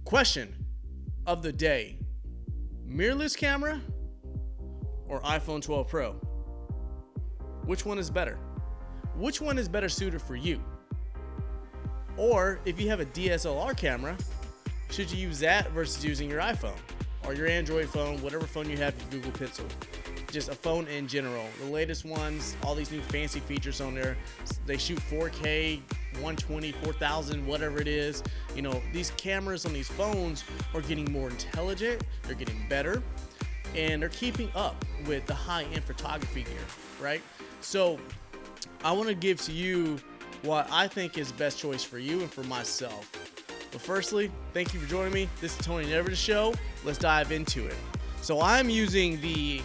Question of the day: mirrorless camera or iPhone 12 Pro? Which one is better? Which one is better suited for you? Or if you have a DSLR camera, should you use that versus using your iPhone or your Android phone, whatever phone you have, your Google Pixel? Just a phone in general. The latest ones, all these new fancy features on there. They shoot 4K, 120, 4000, whatever it is. You know, these cameras on these phones are getting more intelligent. They're getting better, and they're keeping up with the high-end photography gear, right? So I want to give to you what I think is the best choice for you and for myself. But firstly, thank you for joining me. This is Tony Never Show. Let's dive into it. So I'm using the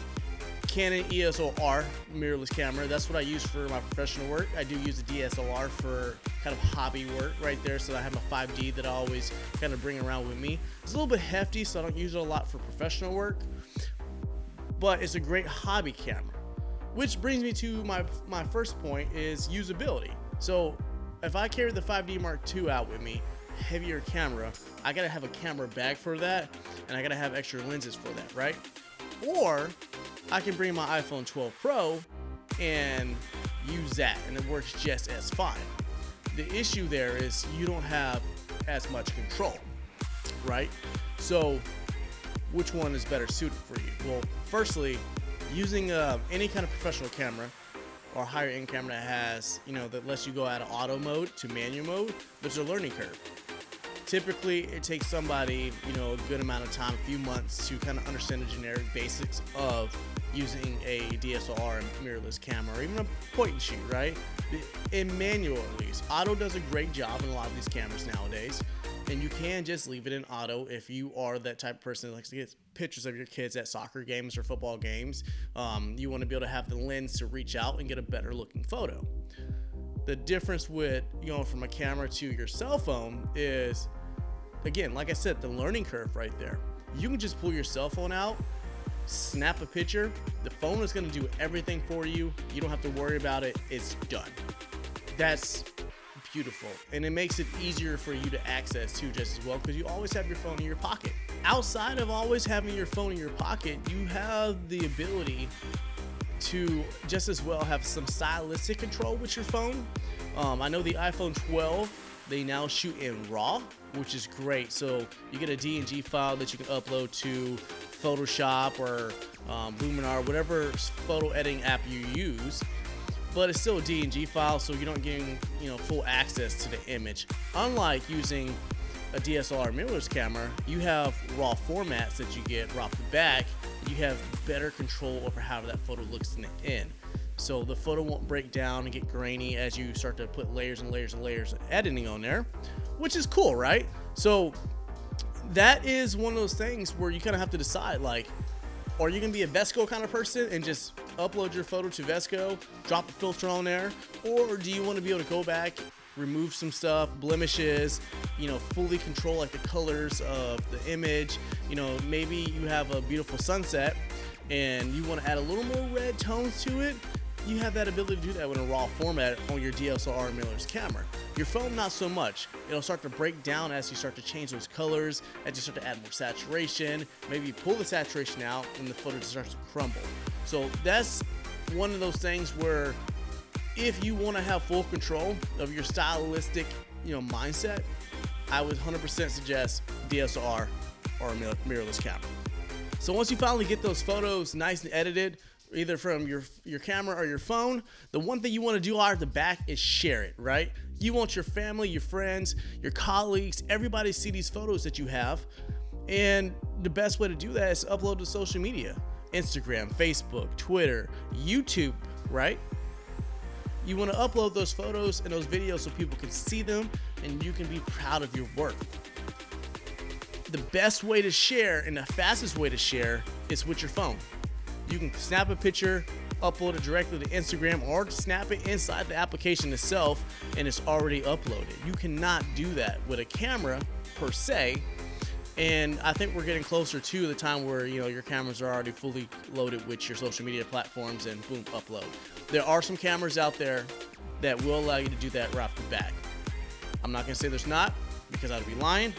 Canon ESLR mirrorless camera. That's what I use for my professional work. I do use a DSLR for kind of hobby work right there. So I have a 5D that I always kind of bring around with me. It's a little bit hefty, so I don't use it a lot for professional work, but it's a great hobby camera. Which brings me to my first point is usability. So if I carry the 5D Mark II out with me, heavier camera, I gotta have a camera bag for that, and I gotta have extra lenses for that, right? Or I can bring my iPhone 12 Pro and use that, and it works just as fine. The issue there is you don't have as much control, right? So which one is better suited for you? Well, firstly, using any kind of professional camera or higher end camera that has, that lets you go out of auto mode to manual mode, there's a learning curve. Typically, it takes somebody, a good amount of time, a few months, to kind of understand the generic basics of using a DSLR and mirrorless camera, or even a point and shoot, right? In manual, at least. Auto does a great job in a lot of these cameras nowadays, and you can just leave it in auto if you are that type of person that likes to get pictures of your kids at soccer games or football games. You want to be able to have the lens to reach out and get a better looking photo. The difference with, from a camera to your cell phone is, again, like I said, the learning curve right there. You can just pull your cell phone out, snap a picture. The phone is going to do everything for you. You don't have to worry about it. It's done. That's beautiful. And it makes it easier for you to access too, just as well, because you always have your phone in your pocket. Outside of always having your phone in your pocket, you have the ability to just as well have some stylistic control with your phone. I know the iPhone 12, they now shoot in RAW, which is great. So you get a DNG file that you can upload to Photoshop or Luminar, whatever photo editing app you use. But it's still a DNG file, so you're not getting full access to the image. Unlike using a DSLR mirrorless camera, you have RAW formats that you get right off the back. You have better control over how that photo looks in the end. So the photo won't break down and get grainy as you start to put layers and layers and layers of editing on there, which is cool, right? So that is one of those things where you kind of have to decide, like, are you going to be a Vesco kind of person and just upload your photo to Vesco, drop a filter on there? Or do you want to be able to go back, remove some stuff, blemishes, fully control like the colors of the image? Maybe you have a beautiful sunset and you want to add a little more red tones to it. You have that ability to do that with a RAW format on your DSLR mirrorless camera. Your phone, not so much. It'll start to break down as you start to change those colors, as you start to add more saturation. Maybe you pull the saturation out and the photo just starts to crumble. So that's one of those things where if you want to have full control of your stylistic, mindset, I would 100% suggest DSLR or a mirrorless camera. So once you finally get those photos nice and edited, either from your camera or your phone, the one thing you want to do out at the back is share it, right? You want your family, your friends, your colleagues, everybody to see these photos that you have. And the best way to do that is to upload to social media: Instagram, Facebook, Twitter, YouTube, right? You want to upload those photos and those videos so people can see them and you can be proud of your work. The best way to share and the fastest way to share is with your phone. You can snap a picture, upload it directly to Instagram, or snap it inside the application itself and it's already uploaded. You cannot do that with a camera per se. And I think we're getting closer to the time where your cameras are already fully loaded with your social media platforms and boom, upload. There are some cameras out there that will allow you to do that right off the bat. I'm not gonna say there's not, because I'd be lying,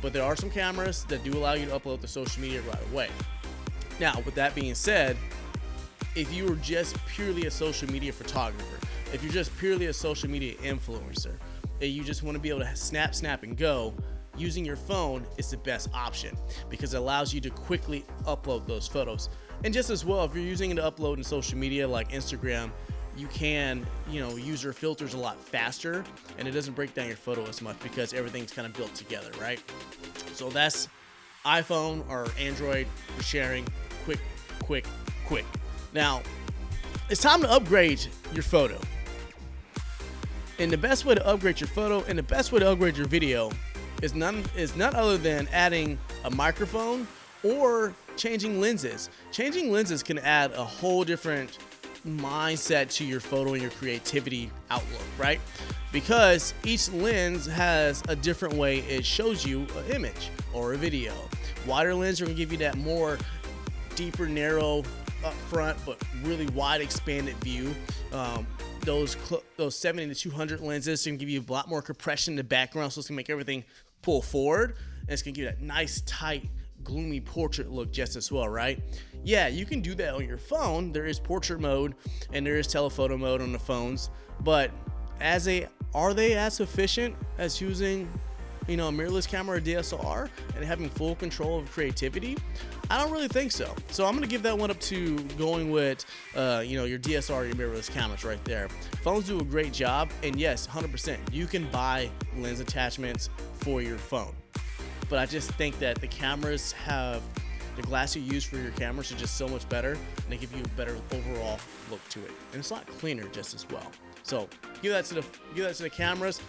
but there are some cameras that do allow you to upload to social media right away. Now, with that being said, if you were just purely a social media photographer, if you're just purely a social media influencer, and you just want to be able to snap, and go, using your phone is the best option because it allows you to quickly upload those photos. And just as well, if you're using it to upload in social media like Instagram, you can, use your filters a lot faster, and it doesn't break down your photo as much because everything's kind of built together, right? So that's iPhone or Android for sharing quick. Now, it's time to upgrade your photo. And the best way to upgrade your photo and the best way to upgrade your video is none other than adding a microphone or changing lenses. Changing lenses can add a whole different mindset to your photo and your creativity outlook, right? Because each lens has a different way it shows you an image or a video. Wider lenses are going to give you that more deeper, narrow, up front, but really wide, expanded view. Those 70 to 200 lenses can give you a lot more compression in the background, so it's going to make everything pull forward, and it's going to give you that nice, tight, gloomy portrait look just as well, right? Yeah, you can do that on your phone. There is portrait mode and there is telephoto mode on the phones, but are they as efficient as using a mirrorless camera or DSLR and having full control of creativity? I don't really think so. So I'm gonna give that one up to going with your DSLR or your mirrorless cameras right there. Phones do a great job, and yes, 100%, you can buy lens attachments for your phone. But I just think that the cameras have the glass you use for your cameras are just so much better, and they give you a better overall look to it, and it's a lot cleaner just as well. So give that to the cameras.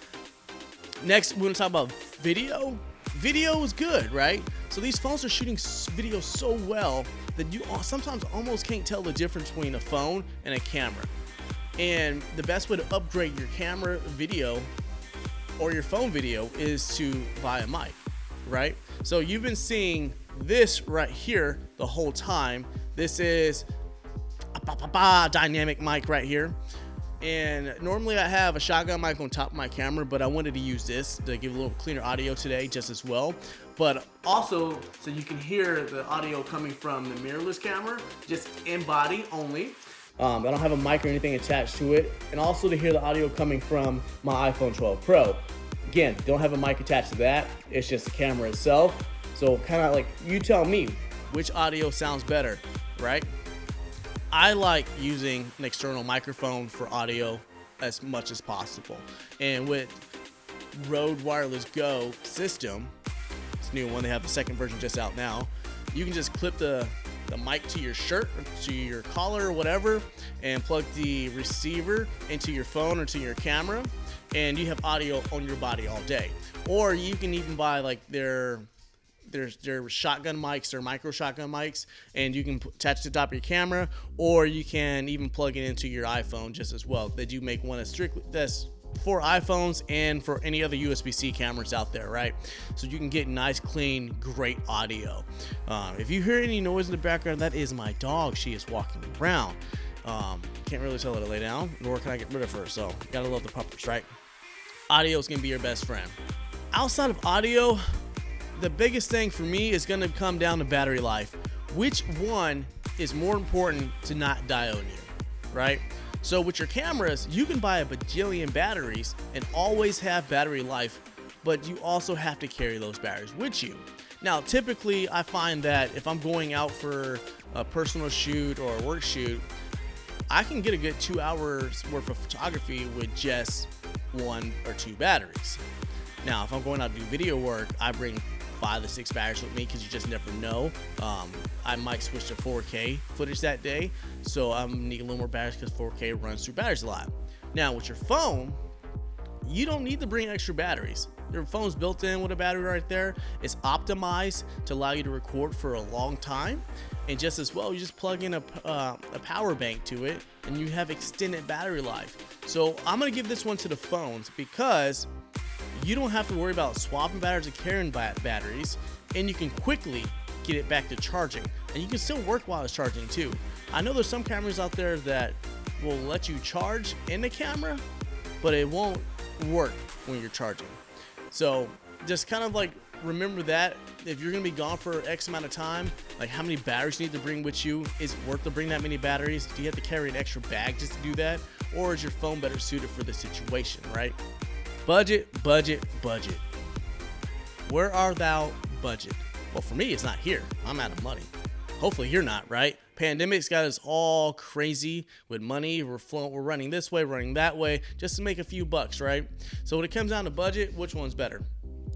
Next, we're gonna talk about video. Video is good, right? So these phones are shooting video so well that you sometimes almost can't tell the difference between a phone and a camera. And the best way to upgrade your camera video or your phone video is to buy a mic, right? So you've been seeing this right here the whole time. This is a dynamic mic right here. And normally I have a shotgun mic on top of my camera, but I wanted to use this to give a little cleaner audio today just as well. But also, so you can hear the audio coming from the mirrorless camera, just in body only. I don't have a mic or anything attached to it. And also to hear the audio coming from my iPhone 12 Pro. Again, don't have a mic attached to that. It's just the camera itself. So kind of like, you tell me which audio sounds better, right? I like using an external microphone for audio as much as possible. And with Rode Wireless Go system, it's a new one, they have the second version just out now, you can just clip the mic to your shirt, or to your collar or whatever, and plug the receiver into your phone or to your camera, and you have audio on your body all day. Or you can even buy like their shotgun mics, their micro shotgun mics, and you can attach to the top of your camera, or you can even plug it into your iPhone just as well. They do make one that's for iPhones and for any other USB-C cameras out there, right? So you can get nice, clean, great audio. If you hear any noise in the background, that is my dog. She is walking around. Can't really tell her to lay down, nor can I get rid of her, so gotta love the puppers, right? Audio is gonna be your best friend. Outside of audio, the biggest thing for me is going to come down to battery life. Which one is more important to not die on you, right? So with your cameras, you can buy a bajillion batteries and always have battery life, but you also have to carry those batteries with you. Now, typically, I find that if I'm going out for a personal shoot or a work shoot, I can get a good 2 hours worth of photography with just 1 or 2 batteries. Now, if I'm going out to do video work, I bring 5 to 6 batteries with me because you just never know. I might switch to 4K footage that day, so I'm gonna need a little more batteries because 4K runs through batteries a lot. Now, with your phone, you don't need to bring extra batteries. Your phone's built in with a battery right there. It's optimized to allow you to record for a long time. And just as well, you just plug in a power bank to it and you have extended battery life. So I'm gonna give this one to the phones because you don't have to worry about swapping batteries and carrying batteries, and you can quickly get it back to charging. And you can still work while it's charging too. I know there's some cameras out there that will let you charge in the camera, but it won't work when you're charging. So just kind of like remember that if you're gonna be gone for X amount of time, like how many batteries you need to bring with you. Is it worth to bring that many batteries? Do you have to carry an extra bag just to do that? Or is your phone better suited for the situation, right? Budget, budget, budget. Where art thou, budget? Well, for me, it's not here. I'm out of money. Hopefully you're not, right? Pandemic's got us all crazy with money. We're running this way, running that way, just to make a few bucks, right? So when it comes down to budget, which one's better?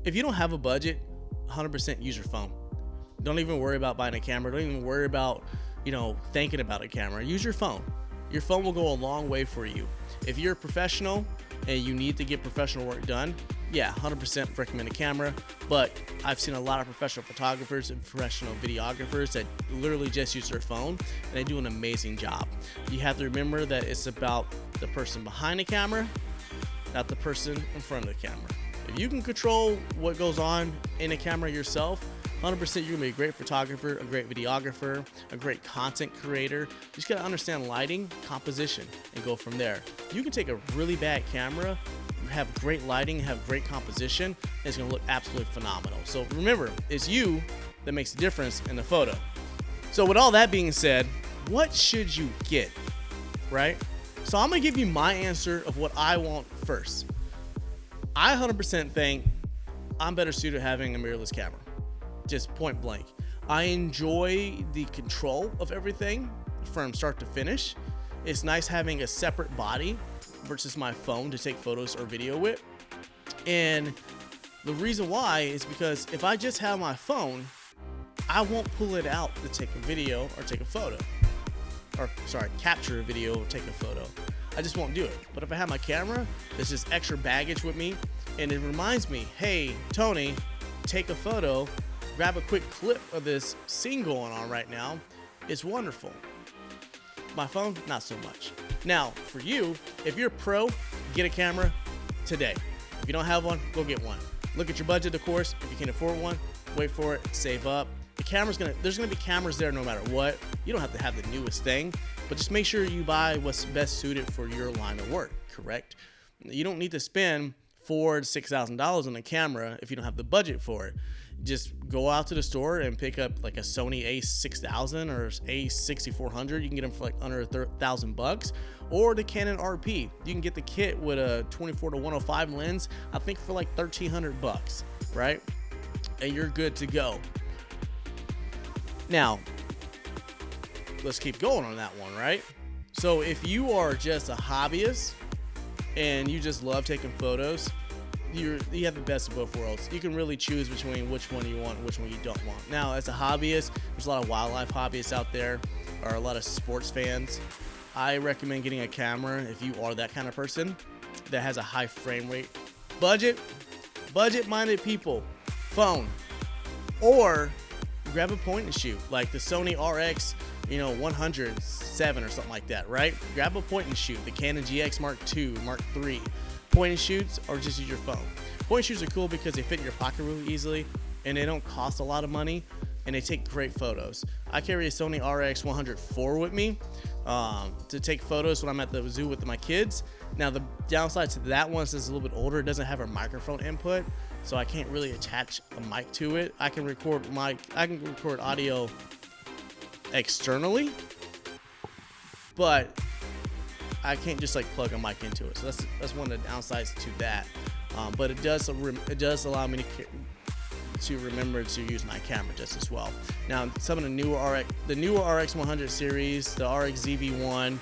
If you don't have a budget, 100% use your phone. Don't even worry about buying a camera. Don't even worry about, thinking about a camera. Use your phone. Your phone will go a long way for you. If you're a professional and you need to get professional work done, yeah, 100% recommend a camera. But I've seen a lot of professional photographers and professional videographers that literally just use their phone, and they do an amazing job. You have to remember that it's about the person behind the camera, not the person in front of the camera. If you can control what goes on in a camera yourself, 100% you're gonna be a great photographer, a great videographer, a great content creator. You just gotta understand lighting, composition, and go from there. You can take a really bad camera, have great lighting, have great composition, and it's gonna look absolutely phenomenal. So remember, it's you that makes the difference in the photo. So with all that being said, what should you get, right? So I'm gonna give you my answer of what I want first. I 100% think I'm better suited having a mirrorless camera. Just point blank. I enjoy the control of everything from start to finish. It's nice having a separate body versus my phone to take photos or video with. And the reason why is because if I just have my phone, I won't pull it out to take a video or take a photo. Capture a video or take a photo. I just won't do it. But if I have my camera, there's just extra baggage with me, and it reminds me, hey, Tony, take a photo, grab a quick clip of this scene going on right now. It's wonderful. My phone, not so much. Now, for you, if you're a pro, get a camera today. If you don't have one, go get one. Look at your budget, of course. If you can afford one, wait for it, save up. There's gonna be cameras there no matter what. You don't have to have the newest thing, but just make sure you buy what's best suited for your line of work, correct? You don't need to spend $4,000 to $6,000 on a camera if you don't have the budget for it. Just go out to the store and pick up like a Sony a6000 or a6400. You can get them for like under $1,000, or the Canon RP. You can get the kit with a 24 to 105 lens, I think for like $1,300, right? And you're good to go. Now, let's keep going on that one, right? So if you are just a hobbyist and you just love taking photos, you have the best of both worlds. You can really choose between which one you want and which one you don't want. Now, as a hobbyist, there's a lot of wildlife hobbyists out there, or a lot of sports fans. I recommend getting a camera if you are that kind of person that has a high frame rate. Budget-minded people, phone, or grab a point and shoot, like the Sony RX, 107 or something like that, right? Grab a point and shoot, the Canon GX Mark II, Mark III. Point and shoots, or just use your phone. Point and shoots are cool because they fit in your pocket really easily, and they don't cost a lot of money, and they take great photos. I carry a Sony RX 104 with me to take photos when I'm at the zoo with my kids. Now, the downside to that one is it's a little bit older. It doesn't have a microphone input, so I can't really attach a mic to it. I can record audio externally, but I can't just like plug a mic into it. So that's one of the downsides to that. But it does allow me to remember to use my camera just as well. Now, some of the newer RX 100 series, the RX ZV1,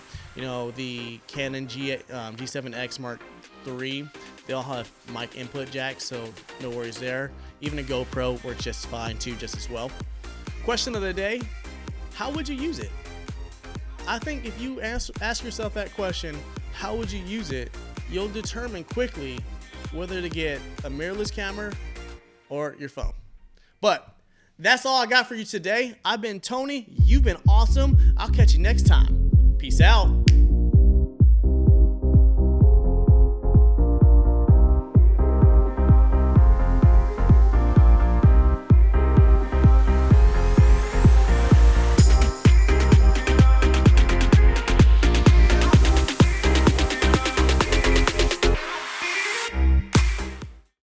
the Canon G7X Mark III, they all have mic input jacks, so no worries there. Even a GoPro works just fine too, just as well. Question of the day: how would you use it? I think if you ask yourself that question, how would you use it, you'll determine quickly whether to get a mirrorless camera or your phone. But that's all I got for you today. I've been Tony. You've been awesome. I'll catch you next time. Peace out.